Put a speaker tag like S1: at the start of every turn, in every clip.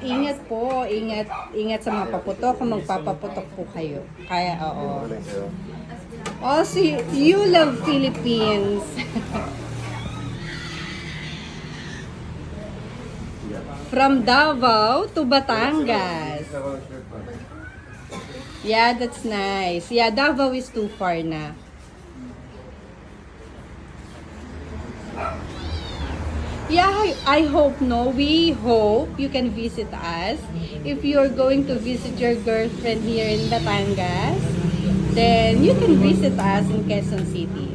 S1: Ingat po, ingat sa mga paputok kung magpapaputok po kayo. Kaya, oo. Oh, so you love Philippines. From Davao to Batangas. Yeah, that's nice. Yeah, Davao is too far na. Yeah, I hope no. We hope you can visit us. If you're going to visit your girlfriend here in Batangas, then you can visit us in Quezon City.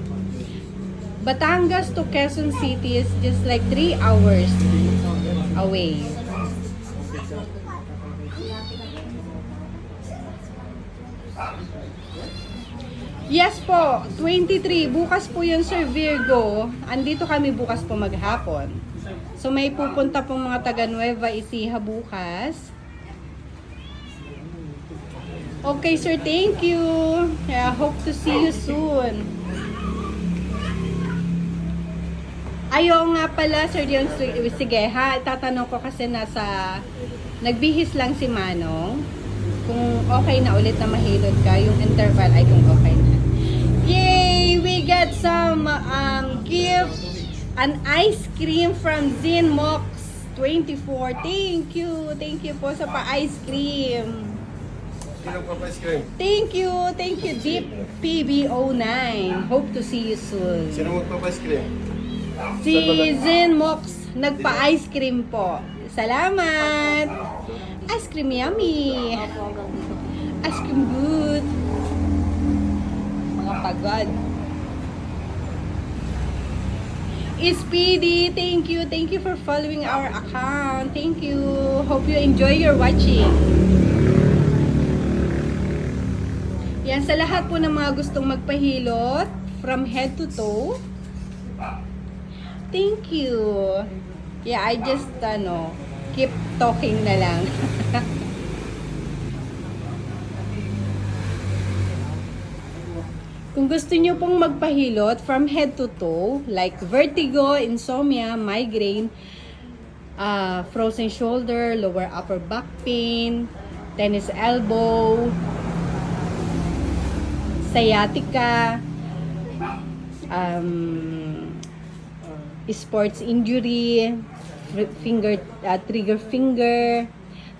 S1: Batangas to Quezon City is just like 3 hours away. Yes po, 23. Bukas po yun, Sir Virgo. Andito kami bukas po maghapon. So may pupunta pong mga taga Nueva Ecija bukas. Okay, sir, thank you. I hope to see you soon. Ayaw nga pala, Sir Dion. Sige ha, itatanong ko kasi nagbihis lang si Manong. Kung okay na ulit na mahilot ka, yung interval ay kung okay na. Yay! We got some gift, an ice cream from Zinmox 24. Thank you po sa pa-ice cream.
S2: Sino pa pa-ice cream?
S1: Thank you, Deep PB09. Hope to see you soon.
S2: Sino magpa-ice cream?
S1: Si Zinmox, nagpa-ice cream po. Salamat! Ice cream yummy! Ice cream good! Mga pagod. Speedy, thank you for following our account. Thank you. Hope you enjoy your watching. Yan, sa lahat po ng mga gustong magpahilot, from head to toe, thank you. Yeah, I just, keep talking na lang. Kung gusto nyo pong magpahilot from head to toe, like vertigo, insomnia, migraine, frozen shoulder, lower upper back pain, tennis elbow, sciatica, sports injury, trigger finger.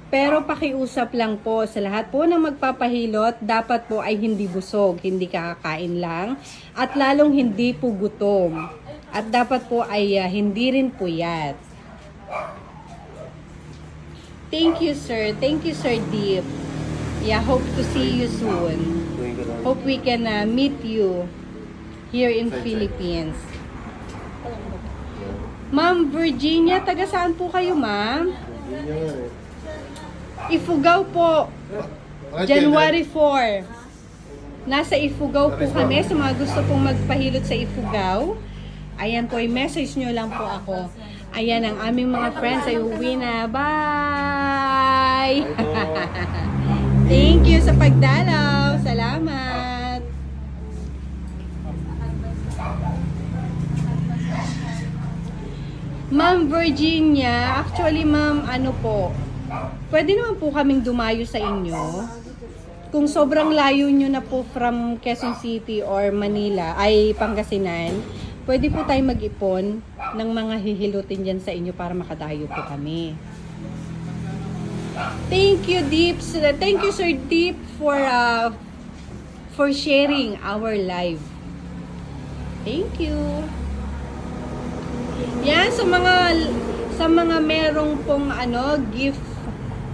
S1: Pero pakiusap lang po sa lahat po na magpapahilot, dapat po ay hindi busog, hindi kakakain lang, at lalong hindi po gutom. At dapat po ay hindi rin puyat. Thank you, sir. Thank you, Sir Deep. Yeah, hope to see you soon. Hope we can meet you here in Philippines. Ma'am Virginia, taga saan po kayo, ma'am? Ifugao po. January 4. Nasa Ifugao po kami. Sa mga gusto pong magpahilot sa Ifugao, ayan po, i-message nyo lang po ako. Ayan, ang aming mga friends ay uwi na. Bye! Thank you sa pagdalaw. Salamat! Ma'am Virginia, actually ma'am, pwede naman po kaming dumayo sa inyo. Kung sobrang layo nyo na po from Quezon City or Manila, ay Pangasinan, pwede po tayo mag-ipon ng mga hihilutin dyan sa inyo para makadayo po kami. Thank you, Deep. Thank you, Sir Deep, for sharing our live. Thank you. Yan, sa mga merong pong gift,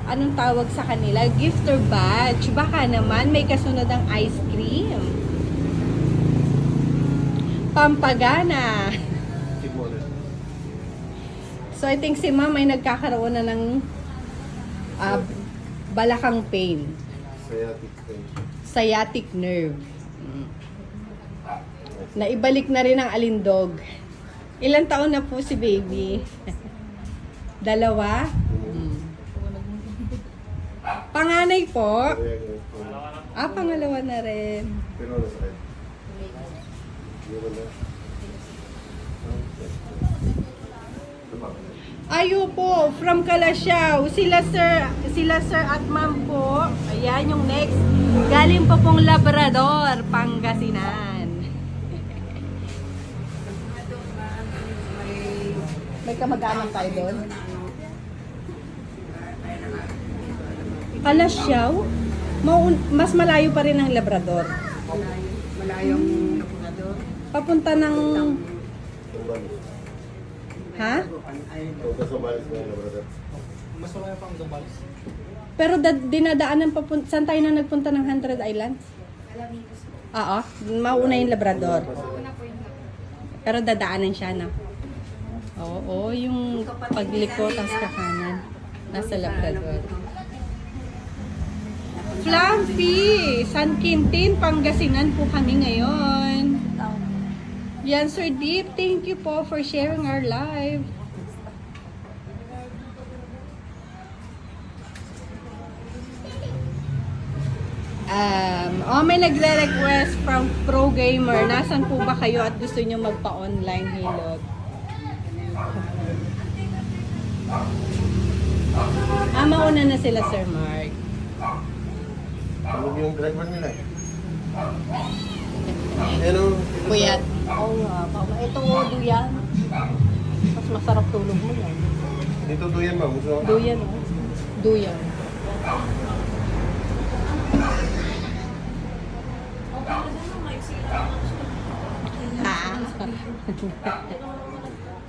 S1: anong tawag sa kanila? Gift or badge. Baka naman may kasunod ang ice cream. Pampagana. So I think si ma'am ay nagkakaroon na ng balakang pain. Sciatic nerve. Naibalik na rin ang alindog. Ilang taon na po si baby? 2? Panganay po? Pangalawa na rin. Ayo po, from Kalasyaw. Sila sir at ma'am po. Ayan yung next. Galing po pong Labrador, Pangasinan. May kamag-anak tayo doon. Kalasyaw? Mas malayo pa rin ang Labrador.
S3: Malayong Labrador.
S1: Papunta ng... Ha?
S2: Huwag sa malis na yun, brother.
S4: Mas malayo pang Zambales.
S1: Pero dinadaanan papunta... Saan tayo na nagpunta ng 100 Islands? Oo. Mauna yung Labrador. Pero dadaanan siya na. Oo, yung pagliko tapos kakanan. Nasa Labrador. Fluffy! San Quintin, Pangasinan po kami ngayon. Yan, Sir Deep. Thank you po for sharing our live. May nagre-request from Pro Gamer. Nasaan po ba kayo at gusto nyo magpa-online hilot? Mauna na sila, Sir Mark.
S2: Ano yung driver nila eh? Ano?
S1: Puyat.
S3: Oo nga. Ito duyan. Mas masarap tulog mo yan.
S2: Dito duyan, ma'am. Gusto mo?
S1: Duyan, oh. Duyan. Ha?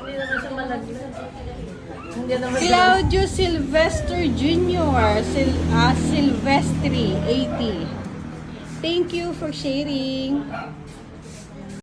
S3: Hindi naman siya malaglag. Hindi naman siya.
S1: Claudio Sylvester Jr. Silvestri, 80. Thank you for sharing.